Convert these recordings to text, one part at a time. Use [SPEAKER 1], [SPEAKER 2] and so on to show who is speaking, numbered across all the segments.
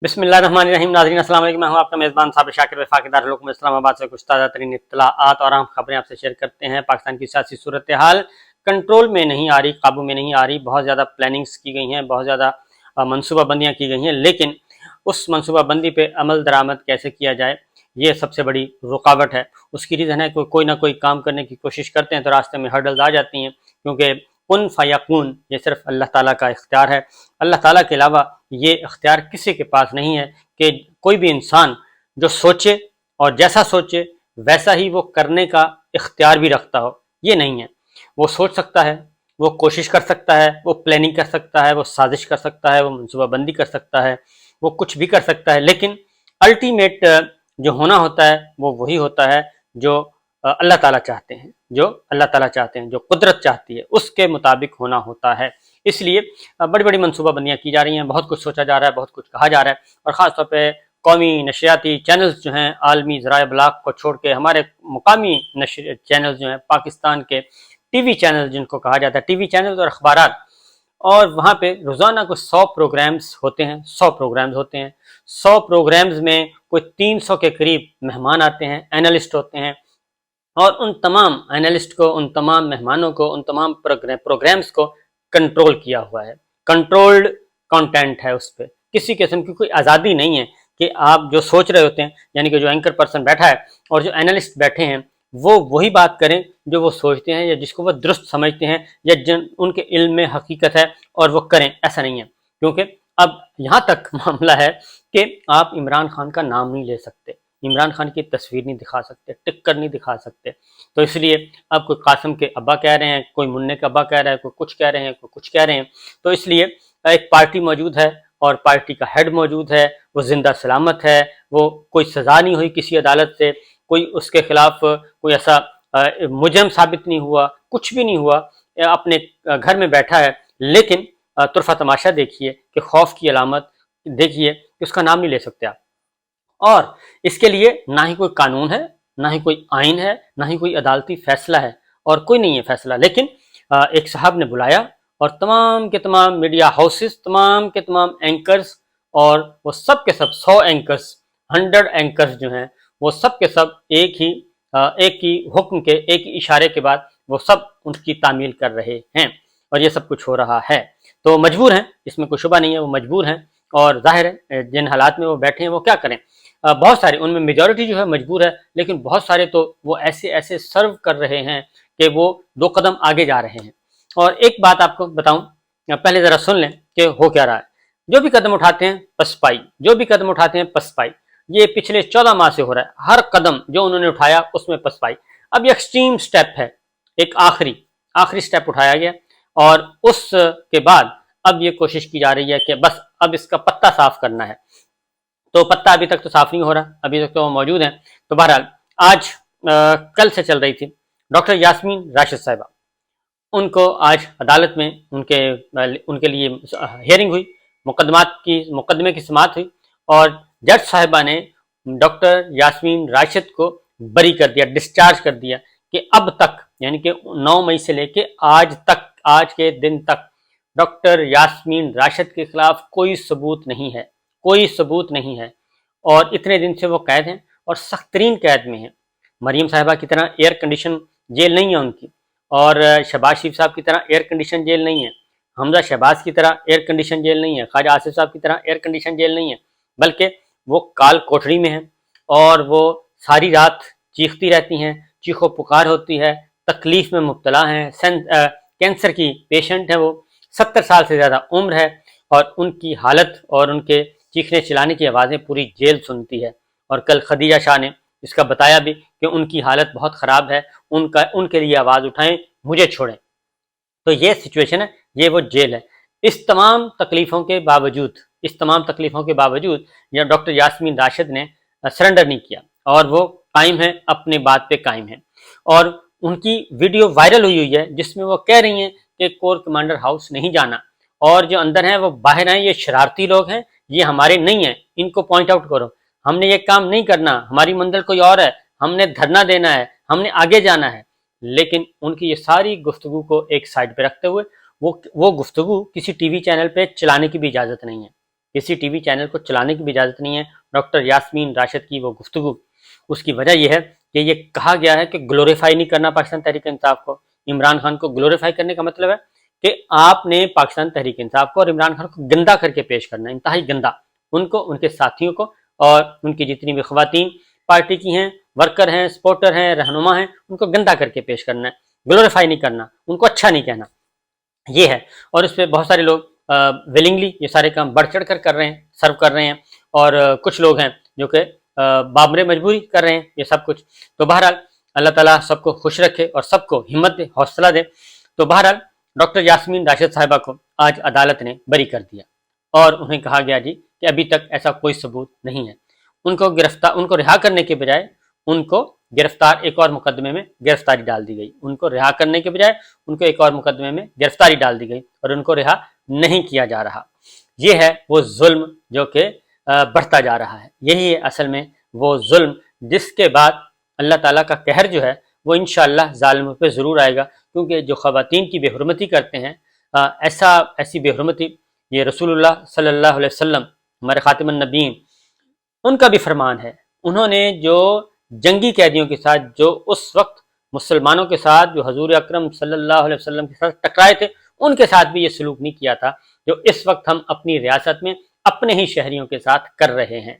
[SPEAKER 1] बिस्मिल्लाहिर्रहमानिर्रहीम। नाज़रीन अस्सलाम वालेकुम। मैं हूं आपका मेज़बान साबिर शाकिर वफाकी दारुल इस्लामाबाद से कुछ ताज़ा तरीन इत्तलाआत और अहम खबरें आपसे शेयर करते हैं। पाकिस्तान की सियासी सूरत हाल कंट्रोल में नहीं आ रही, काबू में नहीं आ रही। बहुत ज़्यादा प्लानिंग्स की गई हैं, बहुत ज़्यादा मनसूबाबंदियाँ की गई हैं, लेकिन उस मनसूबाबंदी पे अमल दरामद कैसे किया जाए, ये सबसे बड़ी रुकावट है। उसकी रीज़न है कोई ना कोई काम करने की कोशिश करते हैं तो रास्ते में हर्डल्स आ जाती हैं, क्योंकि कुन फयकून ये सिर्फ अल्लाह ताला का इख्तियार है। अल्लाह ताला के अलावा ये इख्तियार किसी के पास नहीं है कि कोई भी इंसान जो सोचे और जैसा सोचे वैसा ही वो करने का इख्तियार भी रखता हो, ये नहीं है। वो सोच सकता है, वो कोशिश कर सकता है, वो प्लानिंग कर सकता है, वो साजिश कर सकता है, वो मनसूबाबंदी कर सकता है, वो कुछ भी कर सकता है, लेकिन अल्टीमेट जो होना होता है वो वही होता है जो अल्लाह ताला चाहते हैं, जो कुदरत चाहती है उसके मुताबिक होना होता है। इसलिए बड़ी बड़ी मनसूबाबंदियाँ की जा रही हैं, बहुत कुछ सोचा जा रहा है, बहुत कुछ कहा जा रहा है, और ख़ास तौर पे कौमी नशरियाती चैनल्स जो हैं, आलमी ज़राए इब्लाग को छोड़ के हमारे मुकामी नशर चैनल्स जो हैं, पाकिस्तान के टीवी चैनल जिनको कहा जाता है, टीवी चैनल्स और अखबारात, और वहाँ पे रोज़ाना कुछ 100 प्रोग्राम्स होते हैं। 100 प्रोग्राम्स होते हैं। 100 प्रोग्राम्स में कोई 300 के करीब मेहमान आते हैं, एनालिस्ट होते हैं, और उन तमाम एनालिस्ट को, उन तमाम मेहमानों को, उन तमाम प्रोग्राम्स को कंट्रोल किया हुआ है। कंट्रोल्ड कंटेंट है, उस पर किसी किस्म की कोई आज़ादी नहीं है कि आप जो सोच रहे होते हैं, यानी कि जो एंकर पर्सन बैठा है और जो एनालिस्ट बैठे हैं, वो वही बात करें जो वो सोचते हैं या जिसको वो दुरुस्त समझते हैं या जिन उनके इल्म में हकीकत है, और वो करें। ऐसा नहीं है, क्योंकि अब यहाँ तक मामला है कि आप इमरान खान का नाम नहीं ले सकते, इमरान खान की तस्वीर नहीं दिखा सकते, टिक्कर नहीं दिखा सकते। तो इसलिए अब कोई कासिम के अब्बा कह रहे हैं, कोई मुन्ने के अब्बा कह रहा है, कोई कुछ कह रहे हैं, कोई कुछ कह रहे हैं। तो इसलिए एक पार्टी मौजूद है और पार्टी का हेड मौजूद है, वो जिंदा सलामत है, वो कोई सज़ा नहीं हुई किसी अदालत से, कोई उसके खिलाफ कोई ऐसा मुजरम साबित नहीं हुआ, कुछ भी नहीं हुआ, अपने घर में बैठा है। लेकिन तुरफा तमाशा देखिए कि खौफ की अलामत देखिए कि उसका नाम नहीं ले सकते आप, और इसके लिए ना ही कोई कानून है, ना ही कोई आइन है, ना ही कोई अदालती फैसला है, और कोई नहीं है फैसला। लेकिन एक साहब ने बुलाया और तमाम के तमाम मीडिया हाउसेस, तमाम के तमाम एंकर्स, और वो सब के सब 100 एंकर्स, 100 एंकर्स जो हैं, वो सब के सब एक ही हुक्म के, एक ही इशारे के बाद वो सब उनकी तामील कर रहे हैं, और ये सब कुछ हो रहा है। तो मजबूर हैं, इसमें कोई शुबा नहीं है, वो मजबूर हैं, और जाहिर है जिन हालात में वो बैठे हैं वो क्या करें। बहुत सारे उनमें मेजॉरिटी जो है मजबूर है, लेकिन बहुत सारे तो वो ऐसे ऐसे सर्व कर रहे हैं कि वो 2 कदम आगे जा रहे हैं। और एक बात आपको बताऊं, पहले ज़रा सुन लें कि हो क्या रहा है। जो भी कदम उठाते हैं पसपाई, जो भी कदम उठाते हैं पसपाई, ये पिछले 14 माह से हो रहा है। हर कदम जो उन्होंने उठाया उसमें पसपाई। अब ये एक्सट्रीम स्टेप है, एक आखिरी स्टेप उठाया गया, और उसके बाद अब ये कोशिश की जा रही है कि बस अब इसका पत्ता साफ करना है। तो पत्ता अभी तक तो साफ नहीं हो रहा, अभी तक तो वो मौजूद हैं। तो बहरहाल आज कल से चल रही थी डॉक्टर यास्मीन राशिद साहिबा, उनको आज अदालत में उनके लिए हियरिंग हुई, मुकदमे की समाअत हुई, और जज साहिबा ने डॉक्टर यास्मीन राशिद को बरी कर दिया, डिस्चार्ज कर दिया कि अब तक, यानी कि 9 मई से लेके आज तक, आज के दिन तक डॉक्टर यास्मीन राशिद के खिलाफ कोई सबूत नहीं है, कोई सबूत नहीं है, और इतने दिन से वो कैद हैं और सख्त तरीन कैद में हैं। मरीम साहिबा की तरह एयर कंडीशन जेल नहीं है उनकी, और शहबाज शरीफ साहब की तरह एयर कंडीशन जेल नहीं है, हमजा शहबाज की तरह एयर कंडीशन जेल नहीं है, ख्वाजा आसिफ साहब की तरह एयर कंडीशन जेल नहीं है, बल्कि वो काल कोठरी में हैं, और वो सारी रात चीखती रहती हैं, चीखो पुकार होती है, तकलीफ में मुब्तला हैं, कैंसर की पेशेंट है, वो 70 साल से ज़्यादा उम्र है, और उनकी हालत और उनके चीखने चिल्लाने की आवाज़ें पूरी जेल सुनती है। और कल खदीजा शाह ने इसका बताया भी कि उनकी हालत बहुत ख़राब है, उनके लिए आवाज़ उठाएं, मुझे छोड़ें। तो ये सिचुएशन है, ये वो जेल है। इस तमाम तकलीफ़ों के बावजूद या डॉक्टर यास्मीन राशिद ने सरेंडर नहीं किया, और वो कायम है, अपने बात पे कायम है। और उनकी वीडियो वायरल हुई है जिसमें वो कह रही हैं कि कोर कमांडर हाउस नहीं जाना, और जो अंदर हैं वो बाहर आए, ये शरारती लोग हैं, ये हमारे नहीं हैं, इनको पॉइंट आउट करो, हमने ये काम नहीं करना, हमारी मंजिल कोई और है, हमने धरना देना है, हमने आगे जाना है। लेकिन उनकी ये सारी गुफ्तगू को एक साइड पे रखते हुए वो गुफ्तगू किसी टीवी चैनल पे चलाने की भी इजाज़त नहीं है, किसी टीवी चैनल को चलाने की भी इजाज़त नहीं है। डॉक्टर यास्मीन राशिद की वो गुफ्तगू, उसकी वजह यह है कि ये कहा गया है कि ग्लोरीफाई नहीं करना पाकिस्तान तहरीक इंसाफ को। इमरान खान को ग्लोरीफाई करने का मतलब है कि आपने पाकिस्तान तहरीक इंसाफ को और इमरान खान को गंदा करके पेश करना, इंतहाई गंदा, उनको, उनके साथियों को और उनकी जितनी भी ख़वातीन पार्टी की हैं, वर्कर हैं, सपोर्टर हैं, रहनुमा हैं, उनको गंदा करके पेश करना है, ग्लोरीफाई नहीं करना, उनको अच्छा नहीं कहना, ये है। और इस पर बहुत सारे लोग विलिंगली ये सारे काम बढ़ चढ़ कर रहे हैं, सर्व कर रहे हैं, और कुछ लोग हैं जो कि बाबरे मजबूरी कर रहे हैं ये सब कुछ। तो बहरहाल अल्लाह ताला सबको खुश रखे और सबको हिम्मत दे, हौसला दे। तो बहरहाल डॉक्टर यास्मीन राशिद साहिबा को आज अदालत ने बरी कर दिया और उन्हें कहा गया जी कि अभी तक ऐसा कोई सबूत नहीं है। उनको रिहा करने के बजाय उनको एक और मुकदमे में गिरफ्तारी डाल दी गई। उनको रिहा करने के बजाय उनको एक और मुकदमे में गिरफ्तारी डाल दी गई और उनको रिहा नहीं किया जा रहा। ये है वो जुल्म जो कि बढ़ता जा रहा है। यही है असल में वो जुल्म जिसके बाद अल्लाह ताला का कहर जो है वो इंशाअल्लाह जालिमों पे ज़रूर आएगा, क्योंकि जो ख़वातीन की बेहुरमती करते हैं, ऐसी बेहुरमती ये रसूलुल्लाह सल्लल्लाहु अलैहि वसल्लम हमारे खातिमुन नबीन उनका भी फरमान है। उन्होंने जो जंगी कैदियों के साथ, जो उस वक्त मुसलमानों के साथ जो हजूर अकरम सल्लल्लाहु अलैहि वसल्लम के साथ टकराए थे, उनके साथ भी ये सलूक नहीं किया था जो इस वक्त हम अपनी रियासत में अपने ही शहरियों के साथ कर रहे हैं।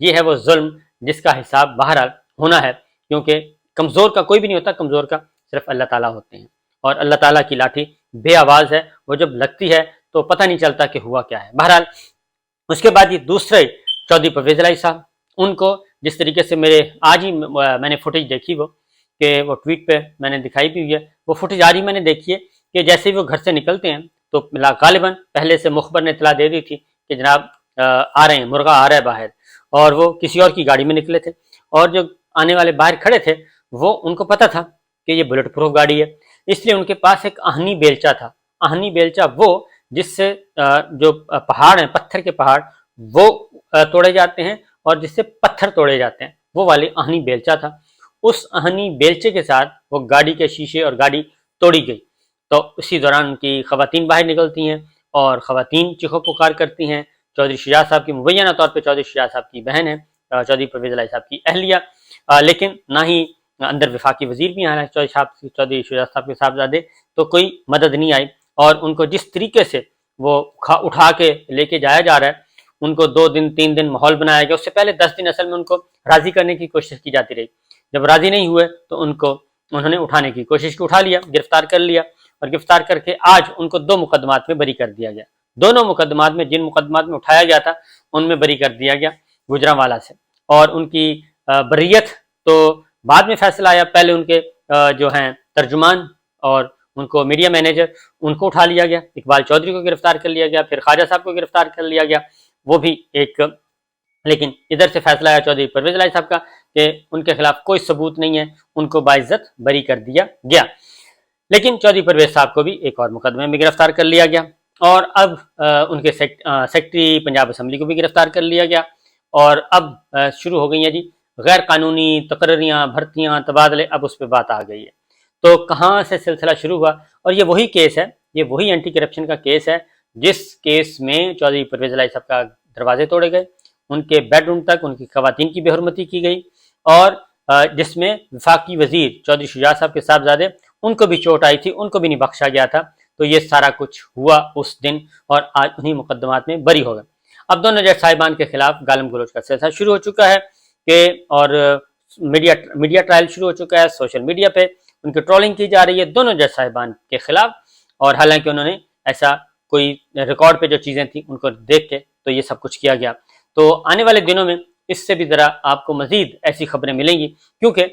[SPEAKER 1] ये है वो जुल्म जिसका हिसाब बहरहाल होना है, क्योंकि कमज़ोर का कोई भी नहीं होता, कमज़ोर का सिर्फ अल्लाह ताला होते हैं और अल्लाह ताला की लाठी बे आवाज़ है, वो जब लगती है तो पता नहीं चलता कि हुआ क्या है। बहरहाल उसके बाद ये दूसरे चौधरी परवेज़ इलाही साहब, उनको जिस तरीके से आज ही मैंने फुटेज देखी वो ट्वीट पे मैंने दिखाई भी हुई है, वो फुटेज आज ही मैंने देखी है कि जैसे ही वो घर से निकलते हैं तो गालिबन पहले से मुखबर ने इतला दे दी थी कि जनाब आ रहे हैं, मुर्गा आ रहा है बाहर, और वो किसी और की गाड़ी में निकले थे और जो आने वाले बाहर खड़े थे वो उनको पता था कि ये बुलेट प्रूफ गाड़ी है, इसलिए उनके पास एक आहनी बेलचा था। आहनी बेलचा वो जिससे जो पहाड़ हैं, पत्थर के पहाड़ वो तोड़े जाते हैं और जिससे पत्थर तोड़े जाते हैं, वो वाली आहनी बेलचा था। उस आहनी बेलचे के साथ वो गाड़ी के शीशे और गाड़ी तोड़ी गई। तो उसी दौरान उनकी ख़वातीन बाहर निकलती हैं और ख़वातीन चीखो पुकार करती हैं। चौधरी शुजात साहब की मुबैना तौर पर चौधरी शुजात साहब की बहन है, चौधरी परवेज़ इलाही साहब की अहलिया, लेकिन ना ही अंदर वफाकी वजीर भी आया चौधरी शुजात साहब के साहबजादे, तो कोई मदद नहीं आई। और उनको जिस तरीके से वो उठा के लेके जाया जा रहा है, उनको 2 दिन 3 दिन माहौल बनाया गया। उससे पहले 10 दिन असल में उनको राज़ी करने की कोशिश की जाती रही। जब राज़ी नहीं हुए तो उन्होंने उठाने की कोशिश की, उठा लिया, गिरफ्तार कर लिया और गिरफ्तार करके आज उनको 2 मुकदमात में बरी कर दिया गया। दोनों मुकदमात में, जिन मुकदमात में उठाया गया था उनमें बरी कर दिया गया गुजरांवाला से। और उनकी बरीयत तो बाद में फैसला आया। पहले उनके जो हैं तर्जुमान और उनको मीडिया मैनेजर, उनको उठा लिया गया, इकबाल चौधरी को गिरफ्तार कर लिया गया, फिर ख्वाजा साहब को गिरफ्तार कर लिया गया, वो भी एक। लेकिन इधर से फैसला आया चौधरी परवेज़ इलाही साहब का कि उनके खिलाफ कोई सबूत नहीं है, उनको बाइज्जत बरी कर दिया गया। लेकिन चौधरी परवेज़ साहब को भी एक और मुकदमे में गिरफ्तार कर लिया गया और अब उनके सेक्रेटरी पंजाब असम्बली को भी गिरफ्तार कर लिया गया। और अब शुरू हो गई हैं जी गैर कानूनी तकर्रियाँ, भर्तियाँ, तबादले, अब उस पर बात आ गई है। तो कहाँ से सिलसिला शुरू हुआ? और ये वही केस है, ये वही एंटी करप्शन का केस है जिस केस में चौधरी परवेज़ इलाही साहब का दरवाजे तोड़े गए, उनके बेडरूम तक उनकी ख़वातीन की बेहुरमती की गई और जिसमें वफाकी वजीर चौधरी शुजात साहब के साहबजादे, उनको भी चोट आई थी, उनको भी नहीं बख्शा गया था। तो ये सारा कुछ हुआ उस दिन और आज उन्हीं मुकदमात में बरी हो गए। अब दोनों जज साहिबान के खिलाफ गालम गलोच का सिलसिला शुरू हो चुका है कि और मीडिया ट्रायल शुरू हो चुका है, सोशल मीडिया पे उनकी ट्रोलिंग की जा रही है दोनों जज साहिबान के खिलाफ। और हालांकि उन्होंने ऐसा कोई रिकॉर्ड पे जो चीज़ें थी उनको देख के तो ये सब कुछ किया गया। तो आने वाले दिनों में इससे भी ज़रा आपको मज़ीद ऐसी खबरें मिलेंगी, क्योंकि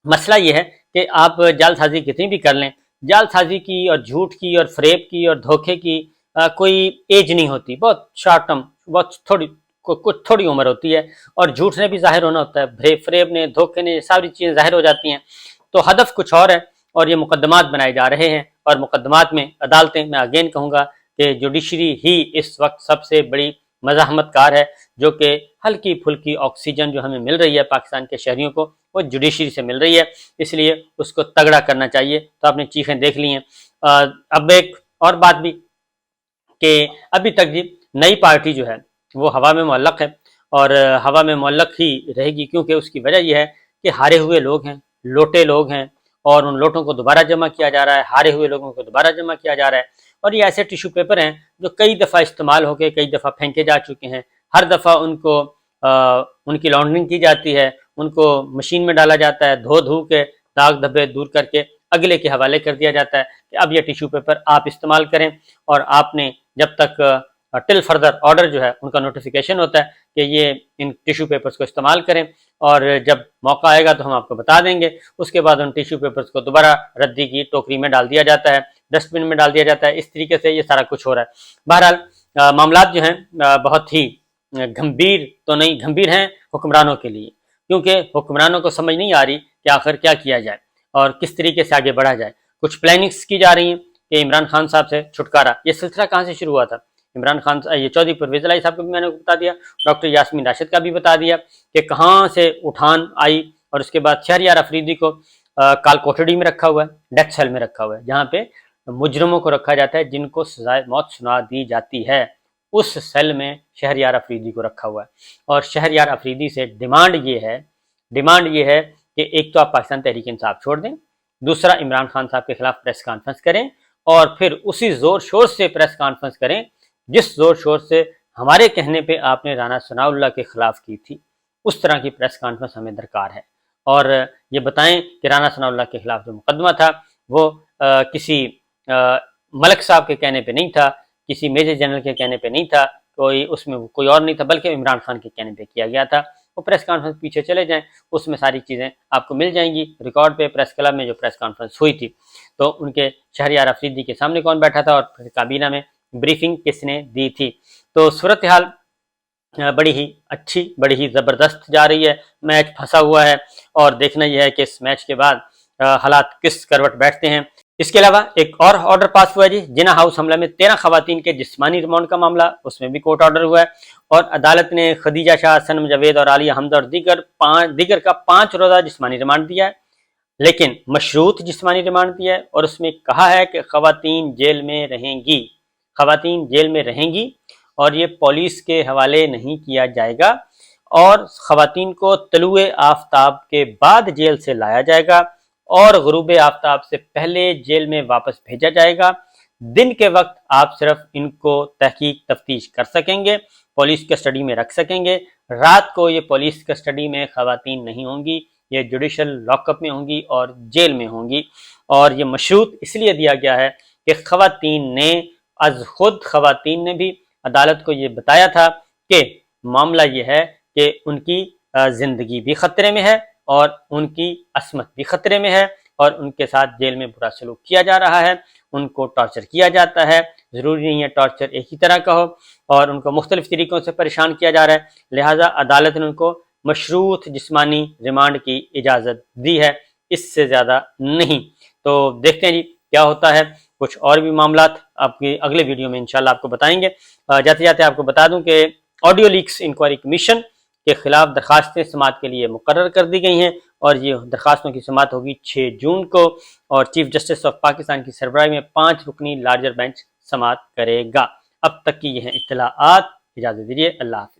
[SPEAKER 1] मसला ये है कि आप जालसाजी कितनी भी कर लें, जालसाजी की और झूठ की और फरेब की और धोखे की कोई एज नहीं होती। बहुत शॉर्ट टर्म, बहुत कुछ थोड़ी उम्र होती है और झूठ ने भी जाहिर होना होता है, फरेब ने, धोखे ने, सारी चीज़ें जाहिर हो जाती हैं। तो हदफ कुछ और है और ये मुकदमात बनाए जा रहे हैं और मुकदमात में अदालतें, मैं अगेन कहूँगा कि जुडिशरी ही इस वक्त सबसे बड़ी मज़ाहमतकार है, जो कि हल्की फुल्की ऑक्सीजन जो हमें मिल रही है पाकिस्तान के शहरियों को, वो जुडिशरी से मिल रही है, इसलिए उसको तगड़ा करना चाहिए। तो आपने चीखें देख ली हैं। अब एक और बात भी कि अभी तक जी नई पार्टी जो है وہ ہوا میں معلق ہے، اور ہوا میں معلق ہی رہے گی، کیونکہ اس کی وجہ یہ ہے کہ ہارے ہوئے لوگ ہیں، لوٹے لوگ ہیں، اور ان لوٹوں کو دوبارہ جمع کیا جا رہا ہے، ہارے ہوئے لوگوں کو دوبارہ جمع کیا جا رہا ہے، اور یہ ایسے ٹیشو پیپر ہیں جو کئی دفعہ استعمال ہو کے کئی دفعہ پھینکے جا چکے ہیں، ہر دفعہ ان کی لانڈرنگ کی جاتی ہے، ان کو مشین میں ڈالا جاتا ہے، دھو کے داغ دھبے دور کر کے اگلے کے حوالے کر دیا جاتا ہے کہ اب یہ ٹیشو پیپر آپ استعمال کریں، اور آپ نے جب تک ٹل فردر آرڈر جو ہے ان کا نوٹیفیکیشن ہوتا ہے کہ یہ ان ٹیشو پیپرز کو استعمال کریں، اور جب موقع آئے گا تو ہم آپ کو بتا دیں گے۔ اس کے بعد ان ٹیشو پیپرز کو دوبارہ ردی کی ٹوکری میں ڈال دیا جاتا ہے، ڈسٹ بن میں ڈال دیا جاتا ہے۔ اس طریقے سے یہ سارا کچھ ہو رہا ہے۔ بہرحال معاملات جو ہیں بہت ہی گھمبیر تو نہیں، گھمبیر ہیں حکمرانوں کے لیے، کیونکہ حکمرانوں کو سمجھ نہیں آ رہی کہ آخر کیا کیا جائے اور کس طریقے سے آگے بڑھا جائے۔ کچھ پلاننگز کی جا رہی ہیں کہ عمران خان صاحب سے چھٹکارا۔ یہ سلسلہ کہاں سے شروع ہوا تھا؟ عمران خان، یہ چودھری پرویز الہی صاحب کو بھی میں نے بتا دیا، ڈاکٹر یاسمین راشد کا بھی بتا دیا کہ کہاں سے اٹھان آئی، اور اس کے بعد شہریار افریدی کو کال کوٹڑی میں رکھا ہوا ہے، ڈیتھ سیل میں رکھا ہوا ہے، جہاں پہ مجرموں کو رکھا جاتا ہے جن کو سزائے موت سنا دی جاتی ہے، اس سیل میں شہریار افریدی کو رکھا ہوا ہے۔ اور شہریار افریدی سے ڈیمانڈ یہ ہے کہ ایک تو آپ پاکستان تحریک انصاف چھوڑ دیں، دوسرا عمران خان صاحب کے خلاف پریس کانفرنس کریں، اور پھر اسی زور شور سے پریس کانفرنس کریں جس زور شور سے ہمارے کہنے پہ آپ نے رانا ثناء اللہ کے خلاف کی تھی، اس طرح کی پریس کانفرنس ہمیں درکار ہے، اور یہ بتائیں کہ رانا ثناء اللہ کے خلاف جو مقدمہ تھا وہ کسی ملک صاحب کے کہنے پہ نہیں تھا، کسی میجر جنرل کے کہنے پہ نہیں تھا، اس میں کوئی اور نہیں تھا، بلکہ عمران خان کے کہنے پہ کیا گیا تھا۔ وہ پریس کانفرنس پیچھے چلے جائیں، اس میں ساری چیزیں آپ کو مل جائیں گی ریکارڈ پہ۔ پریس کلب میں جو پریس کانفرنس ہوئی تھی تو ان کے شہریار افریدی کے سامنے کون بیٹھا تھا، اور کابینہ میں بریفنگ کس نے دی تھی۔ تو صورتحال بڑی ہی اچھی، بڑی ہی زبردست جا رہی ہے، میچ پھنسا ہوا ہے، اور دیکھنا یہ ہے کہ اس میچ کے بعد حالات کس کروٹ بیٹھتے ہیں۔ اس کے علاوہ ایک اور آرڈر پاس ہوا ہے جی، جنا ہاؤس حملہ میں 13 خواتین کے جسمانی ریمانڈ کا معاملہ، اس میں بھی کورٹ آرڈر ہوا ہے، اور عدالت نے خدیجہ شاہ، سنم جاوید اور عالیہ حمزہ اور دیگر کا 5 روزہ جسمانی ریمانڈ دیا ہے، لیکن مشروط جسمانی ریمانڈ دیا ہے، اور اس میں کہا ہے کہ خواتین جیل میں رہیں گی، خواتین جیل میں رہیں گی، اور یہ پولیس کے حوالے نہیں کیا جائے گا، اور خواتین کو طلوع آفتاب کے بعد جیل سے لایا جائے گا، اور غروب آفتاب سے پہلے جیل میں واپس بھیجا جائے گا۔ دن کے وقت آپ صرف ان کو تحقیق تفتیش کر سکیں گے، پولیس کسٹڈی میں رکھ سکیں گے، رات کو یہ پولیس کسٹڈی میں خواتین نہیں ہوں گی، یہ جوڈیشل لاک اپ میں ہوں گی اور جیل میں ہوں گی۔ اور یہ مشروط اس لیے دیا گیا ہے کہ خواتین نے بھی عدالت کو یہ بتایا تھا کہ معاملہ یہ ہے کہ ان کی زندگی بھی خطرے میں ہے، اور ان کی عصمت بھی خطرے میں ہے، اور ان کے ساتھ جیل میں برا سلوک کیا جا رہا ہے، ان کو ٹارچر کیا جاتا ہے، ضروری نہیں ہے ٹارچر ایک ہی طرح کا ہو، اور ان کو مختلف طریقوں سے پریشان کیا جا رہا ہے، لہٰذا عدالت نے ان کو مشروط جسمانی ریمانڈ کی اجازت دی ہے، اس سے زیادہ نہیں۔ تو دیکھتے ہیں جی کیا ہوتا ہے، کچھ اور بھی معاملات آپ کی اگلے ویڈیو میں انشاءاللہ آپ کو بتائیں گے۔ جاتے جاتے آپ کو بتا دوں کہ آڈیو لیکس انکوائری کمیشن کے خلاف درخواستیں سماعت کے لیے مقرر کر دی گئی ہیں، اور یہ درخواستوں کی سماعت ہوگی 6 جون کو، اور چیف جسٹس آف پاکستان کی سربراہی میں 5 رکنی لارجر بینچ سماعت کرے گا۔ اب تک کی یہ ہیں اطلاعات، اجازت دیجیے، اللہ حافظ۔